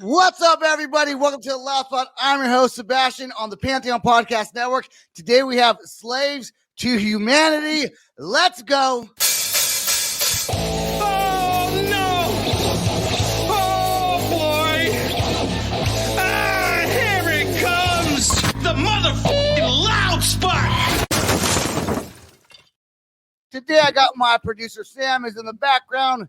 What's up, everybody? Welcome to the Loud Spot. I'm your host, Sebastian, on the Pantheon Podcast Network. Today we have Slaves to Humanity. Let's go. Oh, no. Oh, boy. Here it comes. The motherfucking Loud Spot. Today I got my producer, Sam, is in the background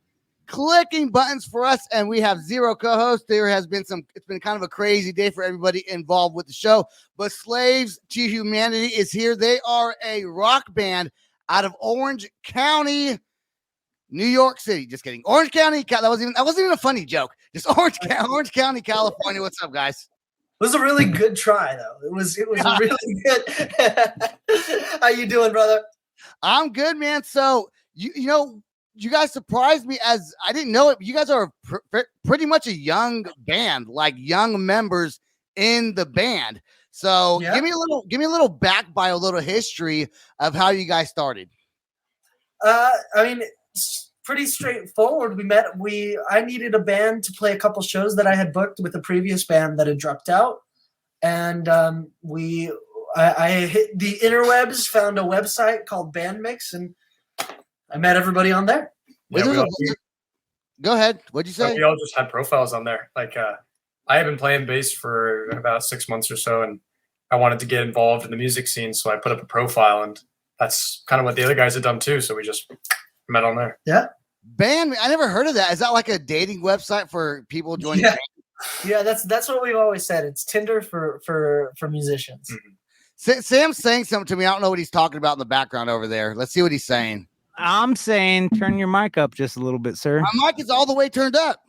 clicking buttons for us, and we have zero co-hosts. It's been kind of a crazy day for everybody involved with the show, but Slaves to Humanity is here. They are a rock band out of Orange County, New York City. Just kidding. Orange County. That wasn't even a funny joke. Just Orange County, California. What's up, guys? It was a really good try, though. It was really good. How you doing, brother? I'm good, man. So you guys surprised me, as I didn't know it. You guys are pretty much a young band, like young members in the band. So give me a little back bio, a little history of how you guys started. I mean, it's pretty straightforward. I needed a band to play a couple shows that I had booked with a previous band that had dropped out. And I hit the interwebs, found a website called Bandmix, and I met everybody on there. Yeah, Go ahead. What'd you say? We all just had profiles on there. I have been playing bass for about 6 months or so, and I wanted to get involved in the music scene, so I put up a profile, and that's kind of what the other guys had done too. So we just met on there. Yeah. Band. I never heard of that. Is that like a dating website for people joining? Yeah. Yeah, that's what we've always said. It's Tinder for musicians. Mm-hmm. Sam's saying something to me. I don't know what he's talking about in the background over there. Let's see what he's saying. I'm saying turn your mic up just a little bit, sir. My mic is all the way turned up.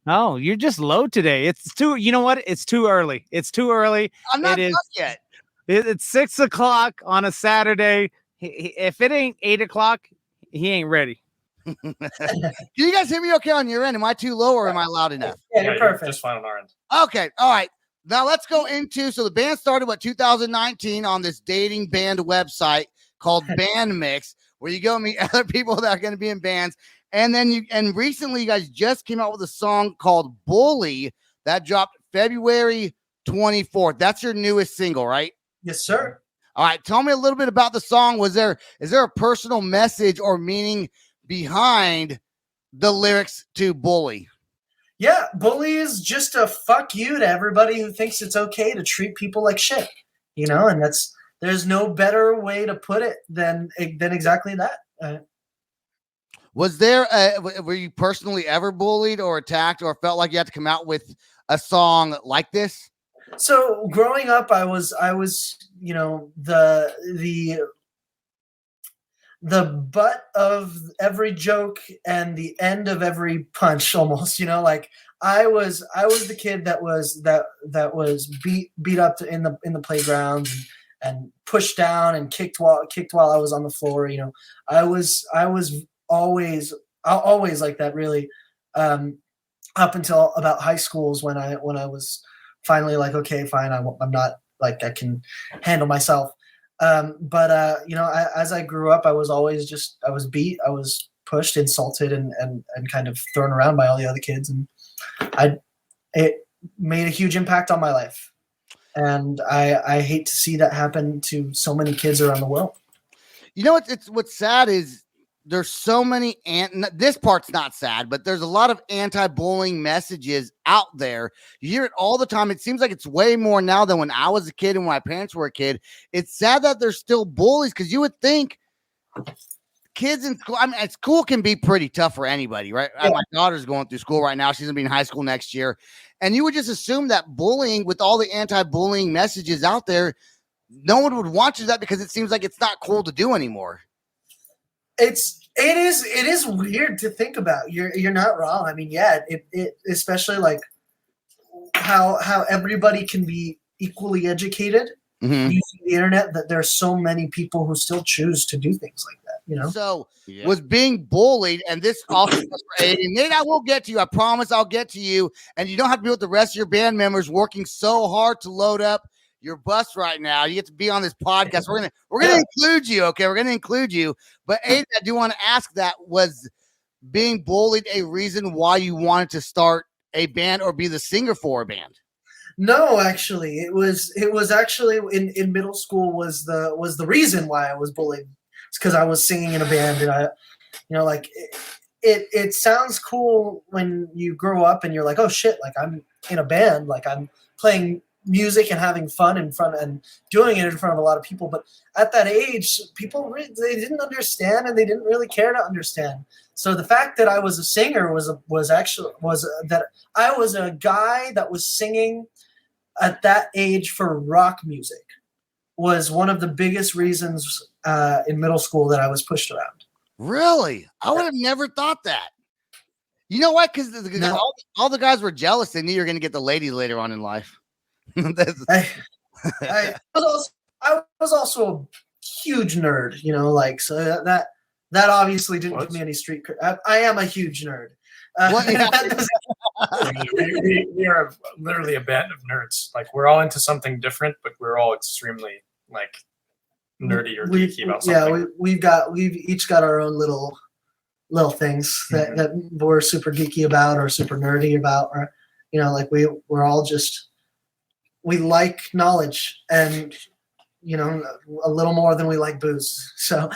Oh, you're just low today. You know what? It's too early. I'm not done yet. It's 6 o'clock on a Saturday. If it ain't 8 o'clock, he ain't ready. Can you guys hear me okay on your end? Am I too low or am I loud enough? Yeah, you're perfect. Just fine on our end. Okay. All right. Now let's go into, so the band started 2019 on this dating band website called Bandmix, where you go meet other people that are going to be in bands. And then recently you guys just came out with a song called Bully that dropped February 24th. That's your newest single, right? Yes, sir. All right. Tell me a little bit about the song. Is there a personal message or meaning behind the lyrics to Bully? Yeah, Bully is just a fuck you to everybody who thinks it's okay to treat people like shit, and there's no better way to put it than exactly that. Were you personally ever bullied or attacked or felt like you had to come out with a song like this? So growing up, I was, the butt of every joke and the end of every punch, almost. I was the kid that was beat up in the playgrounds and pushed down and kicked while I was on the floor. I was always like that, really, up until about high schools when I was finally like, okay, fine, I'm not like, I can handle myself. But as I grew up, I was beat, I was pushed, insulted, and kind of thrown around by all the other kids, and it made a huge impact on my life. And I hate to see that happen to so many kids around the world. What's sad is there's so many, this part's not sad, but there's a lot of anti-bullying messages out there. You hear it all the time. It seems like it's way more now than when I was a kid and when my parents were a kid. It's sad that there's still bullies, because you would think kids in school, school can be pretty tough for anybody, right? Yeah. My daughter's going through school right now. She's going to be in high school next year. And you would just assume that bullying, with all the anti-bullying messages out there, no one would want to do that, because it seems like it's not cool to do anymore. It is weird to think about. You're not wrong. I mean, yeah, it especially like how everybody can be equally educated using the internet, that there's so many people who still choose to do things like that, So was being bullied, and this also was for Aiden. Nate, I will get to you. I promise I'll get to you. And you don't have to be with the rest of your band members working so hard to load up your bus right now. You get to be on this podcast. We're gonna include you, okay? We're gonna include you. But Aiden, I do want to ask, that was being bullied a reason why you wanted to start a band or be the singer for a band? No, actually, it was actually in middle school was the reason why I was bullied. It's because I was singing in a band, and like it sounds cool when you grow up and you're like, oh shit, like I'm in a band, like I'm playing music and having fun in front and doing it in front of a lot of people. But at that age, people they didn't understand, and they didn't really care to understand. So the fact that I was a singer was that I was a guy that was singing at that age for rock music was one of the biggest reasons in middle school that I was pushed around. Really? I would have never thought that. You know what? Because all the guys were jealous. They knew you were going to get the lady later on in life. I was also a huge nerd, so that obviously didn't give me any street cred. I am a huge nerd. We are literally a band of nerds. Like we're all into something different, but we're all extremely like nerdy or geeky about something. Yeah, we've each got our own little things that we're super geeky about or super nerdy about, or like we're all just we like knowledge and a little more than we like booze. So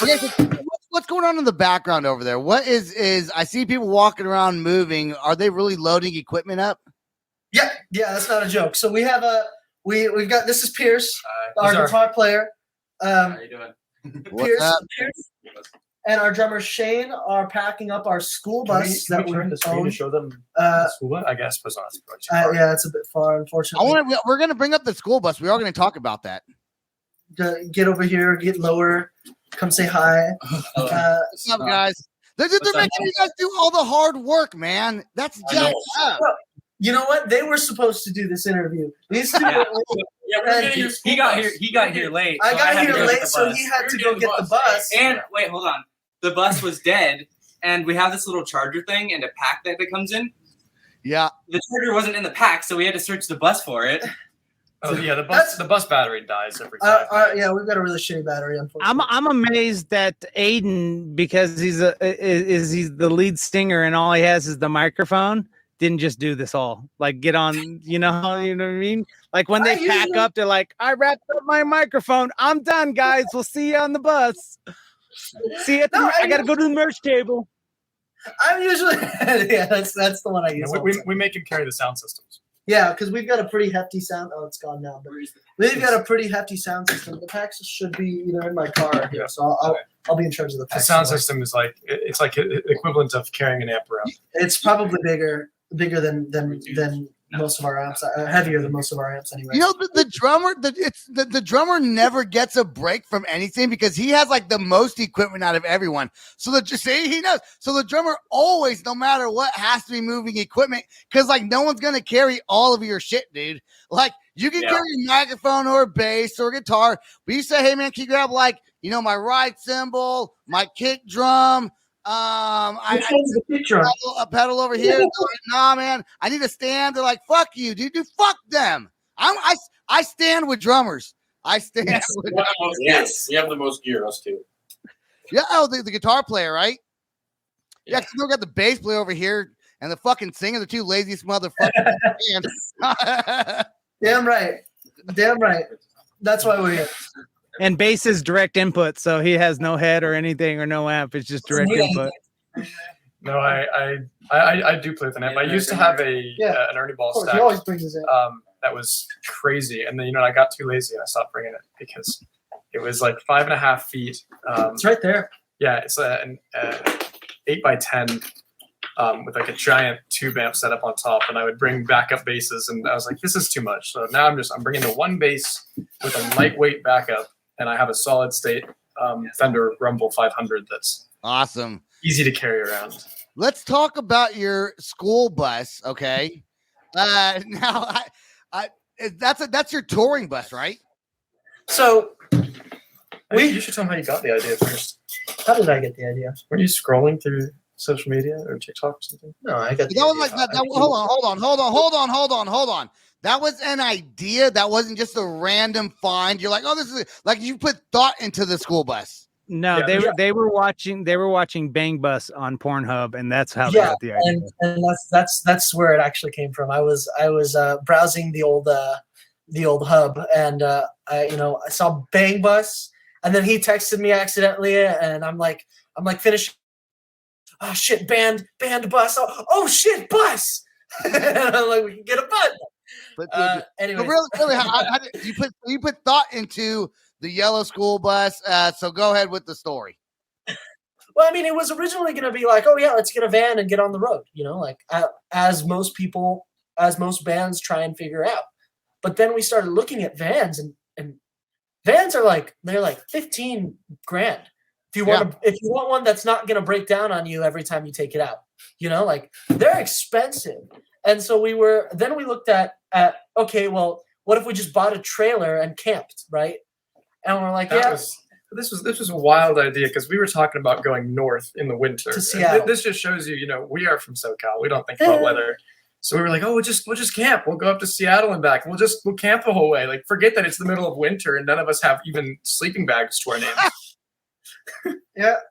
Okay, so what's going on in the background over there? What is I see people walking around moving. Are they really loading equipment up? Yeah, that's not a joke. So we have we've got, this is Pierce, our guitar player. How you doing? Pierce, and our drummer Shane are packing up our school bus Can we turn the screen to show them the school bus? I guess, but it's not. Yeah, it's a bit far, unfortunately. We're going to bring up the school bus. We are going to talk about that. Get over here, get lower, come say hi. What's up, guys? They're making you guys do all the hard work, man. That's jacked up. You know what? They were supposed to do this interview. These two he got here late. I got here late, so he had to go get the bus. And wait, hold on. The bus was dead, and we have this little charger thing and a pack that comes in. Yeah. The charger wasn't in the pack, so we had to search the bus for it. Oh yeah, the bus battery dies every time. Yeah, we've got a really shitty battery. Unfortunately, I'm amazed that Aiden, because he's the lead singer and all he has is the microphone, didn't just do this all. Like get on, you know what I mean? Like when they pack up, they're like, I wrapped up my microphone. I'm done, guys. We'll see you on the bus. See you. I gotta go to the merch table. I'm usually that's the one I use. We make him carry the sound systems. Yeah, because we've got a pretty hefty sound. Oh, it's gone now. But we've got a pretty hefty sound system. The packs should be in my car here, so I'll be in charge of the packs. The sound system is like it's like equivalent of carrying an amp around. It's probably bigger than most of our amps. Heavier than most of our amps anyway. The drummer never gets a break from anything because he has like the most equipment out of everyone. So he knows. So the drummer always, no matter what, has to be moving equipment because like no one's gonna carry all of your shit, dude. Like you can carry a microphone or a bass or a guitar, but you say, hey man, can you grab like my ride cymbal, my kick drum? I a pedal over here. Nah, man, I need a stand. They're like, fuck you, dude. Fuck them. I stand with drummers. I stand. With drummers. Yes, you have the most gear, us too. Yeah. Oh, the guitar player, right? Yeah. We got the bass player over here and the fucking singer, the two laziest motherfuckers. Damn right. That's why we're here. And bass is direct input, so he has no head or anything or no amp. It's just direct input. No, I do play with an amp. I used to have an Ernie Ball stack. He always brings his amp. That was crazy, and then I got too lazy and I stopped bringing it because it was like 5.5 feet. It's right there. Yeah, it's an 8x10 with like a giant tube amp set up on top, and I would bring backup basses, and I was like, this is too much. So now I'm bringing the one bass with a lightweight backup. And I have a solid state Fender Rumble 500 that's awesome, easy to carry around. Let's talk about your school bus, okay? Now, that's your touring bus, right? So, you should tell them how you got the idea first. How did I get the idea? Were you scrolling through social media or TikTok or something? No, I got. That was like that. Hold on. That was an idea. That wasn't just a random find. You're like, oh, this is like you put thought into the school bus. No, Yeah, they were watching Bang Bus on Pornhub, and that's how they Yeah, got the idea. and that's where it actually came from. I was browsing the old hub, and I saw Bang Bus, and then he texted me accidentally, and I'm like finish. Oh shit, band bus. Oh shit, bus. And I'm like, we can get a bus. But Anyways. so really, how did you put thought into the yellow school bus? So go ahead with the story. Well, I mean, it was originally going to be like, oh yeah, let's get a van and get on the road, like as most bands try and figure out. But then we started looking at vans, and vans are they're like 15 grand. If you want one that's not going to break down on you every time you take it out, they're expensive. And so we looked at okay, well, what if we just bought a trailer and camped, right? And we're like, this was a wild idea because we were talking about going north in the winter. To Seattle. This just shows you, we are from SoCal. We don't think about weather. So we were like, oh, we'll just camp. We'll go up to Seattle and back. We'll camp the whole way. Like, forget that it's the middle of winter and none of us have even sleeping bags to our names.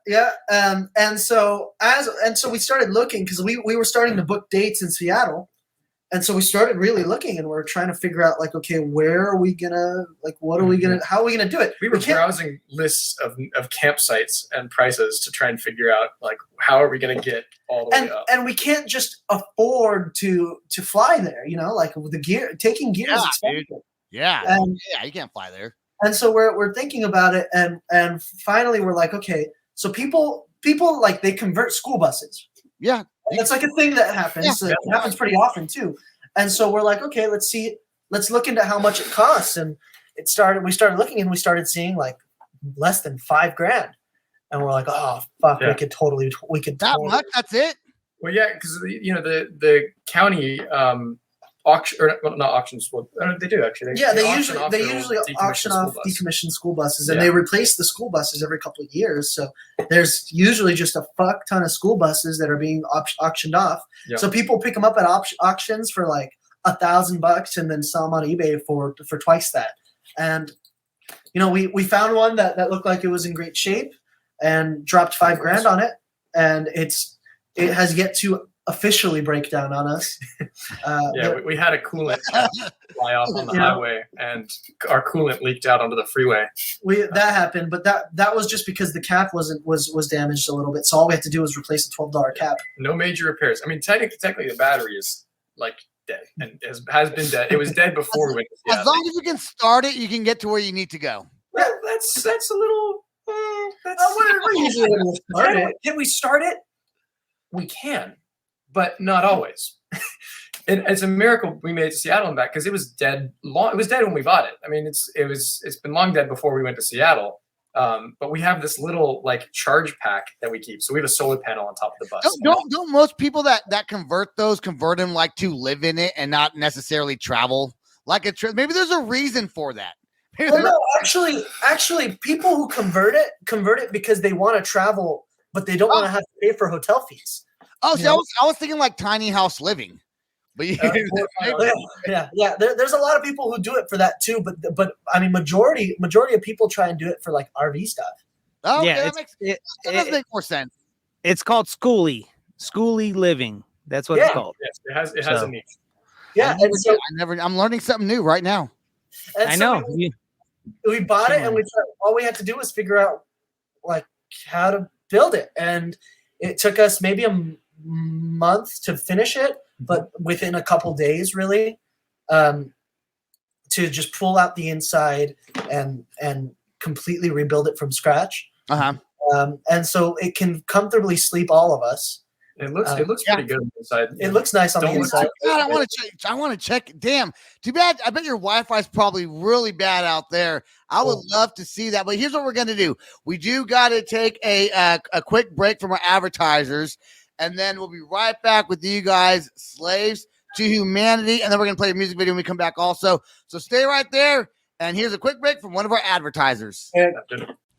Yeah. And so we started looking because we were starting to book dates in Seattle. And so we started really looking, and we're trying to figure out, okay, where are we gonna, what are we gonna, how are we gonna do it? We were browsing lists of campsites and prices to try and figure out, how are we gonna get all the way up? And we can't just afford to fly there, the gear, taking gear is expensive. Dude. Yeah, you can't fly there. And so we're thinking about it, and finally we're like, okay, so people they convert school buses. Yeah. That's a thing that happens. Yeah. It happens pretty often too. And so we're like, okay, let's look into how much it costs. And we started looking, and we started seeing less than $5,000. And we're like, oh fuck, yeah. we could totally much. That's it. Well, yeah, because the county auction, or not auctions. Well, they do actually. They usually auction off decommissioned school buses, and they replace the school buses every couple of years. So there's usually just a fuck ton of school buses that are being auctioned off. Yeah. So people pick them up at auctions for $1,000 and then sell them on eBay for twice that. And we found one that looked like it was in great shape and dropped $5,000 on it, and it has yet to officially break down on us. We had a coolant fly off on the highway, and our coolant leaked out onto the freeway. That happened, but that was just because the cap was damaged a little bit. So all we had to do was replace a $12 cap. No major repairs. I mean, technically the battery is dead, and has been dead. It was dead before we went to Seattle. As long as you can start it, you can get to where you need to go. Well, that's a little. We're usually able to start it. Can we start it? We can. But not always. It's a miracle we made it to Seattle and back, because it was dead long. It was dead when we bought it. I mean, it's been long dead before we went to Seattle. But we have this little charge pack that we keep. So we have a solar panel on top of the bus. Don't most people that convert them to live in it and not necessarily travel maybe there's a reason for that. Well, no, actually, people who convert it because they want to travel, but they don't want to have to pay for hotel fees. Oh, see, I was thinking tiny house living, but yeah. There's a lot of people who do it for that too, but I mean, majority of people try and do it for RV stuff. Oh, yeah, that does make more sense. It's called schoolie living. That's what it's called. Yes, it has a niche. Yeah, I'm learning something new right now. I know. We bought it, and all we had to do was figure out how to build it, and it took us maybe a month to finish it, but within a couple days, really, to just pull out the inside and completely rebuild it from scratch. And so it can comfortably sleep all of us. It looks pretty good on the inside. It looks nice on the inside. God, I want to check. Damn, too bad. I bet your Wi-Fi is probably really bad out there. I would love to see that. But here's what we're gonna do. We do got to take a quick break from our advertisers, and then we'll be right back with you guys, Slaves to Humanity, and then we're gonna play a music video when we come back also. So stay right there. And here's a quick break from one of our advertisers.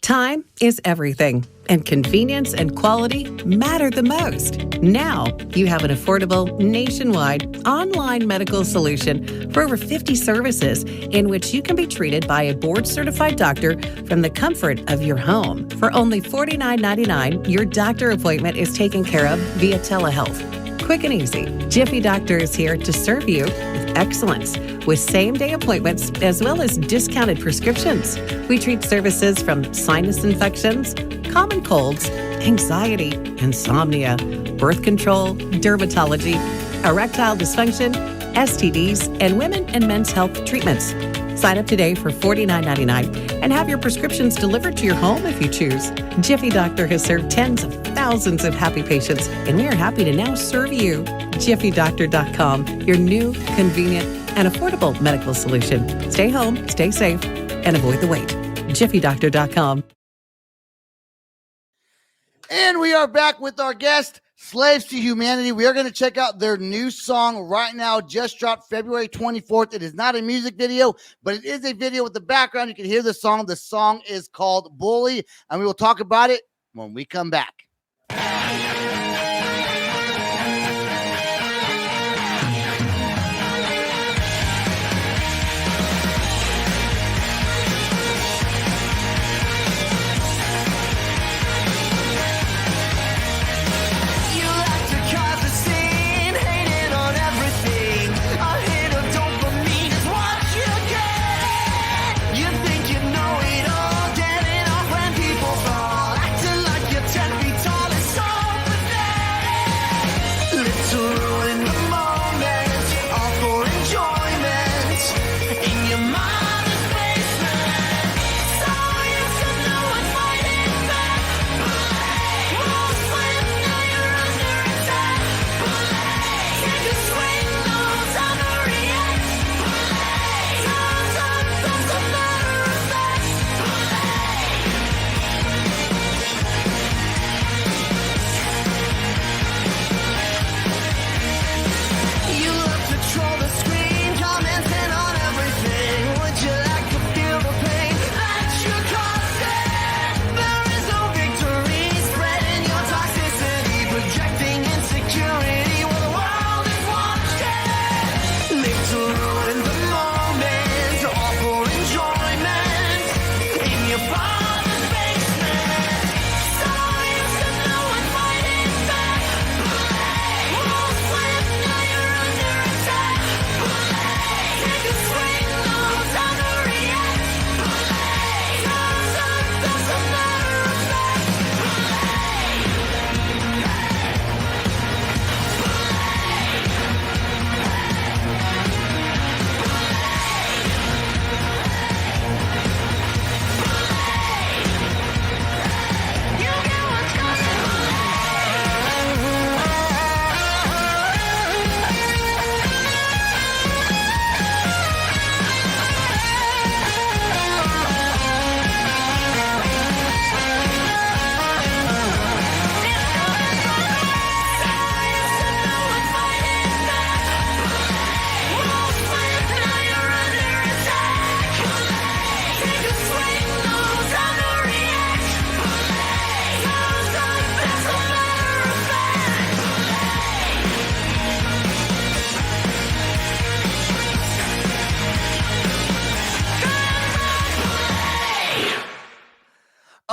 Time is everything, and convenience and quality matter the most. Now, you have an affordable, nationwide, online medical solution for over 50 services in which you can be treated by a board-certified doctor from the comfort of your home. For only $49.99, your doctor appointment is taken care of via telehealth. Quick and easy, Jiffy Doctor is here to serve you with excellence, with same-day appointments as well as discounted prescriptions. We treat services from sinus infections, common colds, anxiety, insomnia, birth control, dermatology, erectile dysfunction, STDs, and women and men's health treatments. Sign up today for $49.99 and have your prescriptions delivered to your home if you choose. Jiffy Doctor has served tens of thousands of happy patients, and we are happy to now serve you. JiffyDoctor.com, your new, convenient, and affordable medical solution. Stay home, stay safe, and avoid the wait. JiffyDoctor.com. And we are back with our guest, Slaves to Humanity. We are going to check out their new song right now, just dropped February 24th. It is not a music video, but it is a video with the background. You can hear the song. The song is called Bully, and we will talk about it when we come back.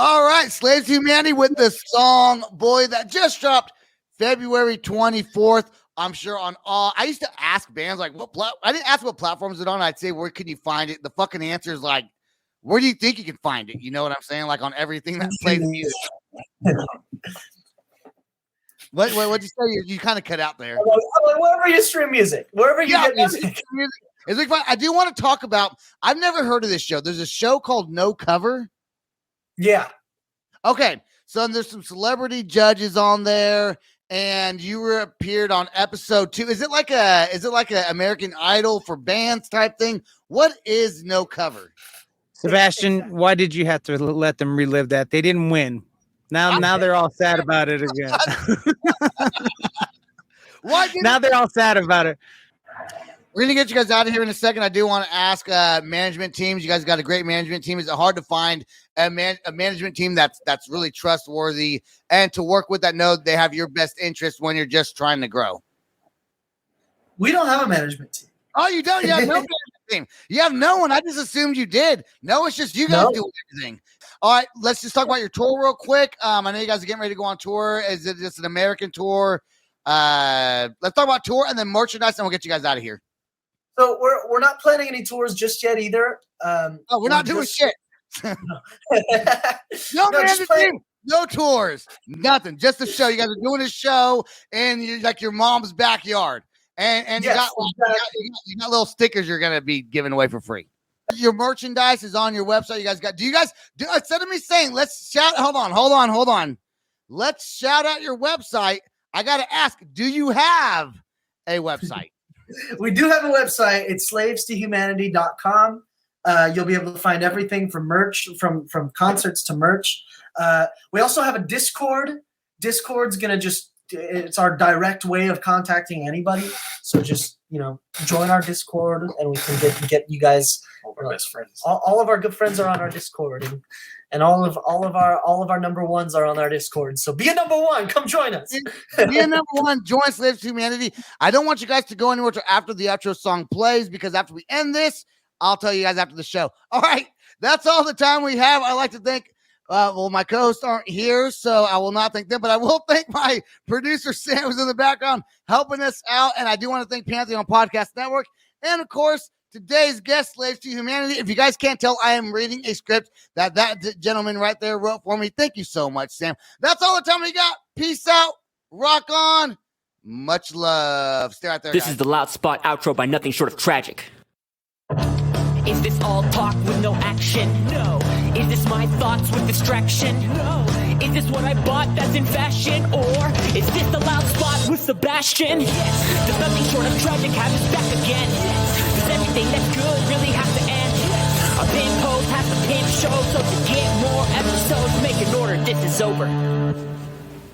All right, Slaves to Humanity with the song Boy that just dropped February 24th. I'm sure on all, I used to ask bands like, I didn't ask what platforms it on. I'd say, where can you find it? The fucking answer is like, where do you think you can find it? You know what I'm saying? Like on everything that plays music. What'd you say? You kind of cut out there. Wherever you stream music, wherever you get music. It's like fun. I do want to talk about, I've never heard of this show. There's a show called No Cover. Yeah. Okay. So there's some celebrity judges on there, and you appeared on episode 2. Is it like a American Idol for bands type thing? What is No Cover? Sebastian, why did you have to let them relive that? They didn't win. Now they're all sad about it again. Why? Now they're all sad about it. We're gonna get you guys out of here in a second. I do want to ask management teams. You guys got a great management team. Is it hard to find a management team that's really trustworthy and to work with that know they have your best interest when you're just trying to grow? We don't have a management team. Oh, you don't? You have no management team. You have no one. I just assumed you did. No, it's just you guys doing everything. All right, let's just talk about your tour real quick. I know you guys are getting ready to go on tour. Is it just an American tour? Let's talk about tour and then merchandise, and we'll get you guys out of here. So we're not planning any tours just yet either. We're not doing shit. No management team, no tours, nothing. Just a show. You guys are doing a show in your mom's backyard, and you got little stickers you're gonna be giving away for free. Your merchandise is on your website. You guys got? Instead of me saying, let's shout. Hold on. Let's shout out your website. I gotta ask, do you have a website? We do have a website. It's slavetohumanity.com. You'll be able to find everything from merch, from concerts to merch. We also have a Discord. Discord's going to it's our direct way of contacting anybody. So just, join our Discord and we can get you guys. All of our best friends. All of our good friends are on our Discord, and all of our number ones are on our Discord. So be a number one. Come join us. Be a number one. Join Slaves to Humanity. I don't want you guys to go anywhere till after the outro song plays, because after we end this, I'll tell you guys after the show. All right. That's all the time we have. I'd like to thank, my co-hosts aren't here, so I will not thank them, but I will thank my producer, Sam, who's in the background helping us out. And I do want to thank Pantheon Podcast Network. And of course, today's guest, Slaves to Humanity. If you guys can't tell, I am reading a script that gentleman right there wrote for me. Thank you so much, Sam. That's all the time we got. Peace out. Rock on. Much love. Stay right there, This guys. is the Loud Spot outro by nothing short of tragic. Is this all talk with no action? No. Is this my thoughts with distraction? No. Is this what I bought that's in fashion? Or is this the Loud Spot with Sebastian? Yes. Does nothing short of tragic have his back again? Yes. Does everything that's good really have to end? Yes. Our pimp host has to pimp show, so to get more episodes, make an order, this is over.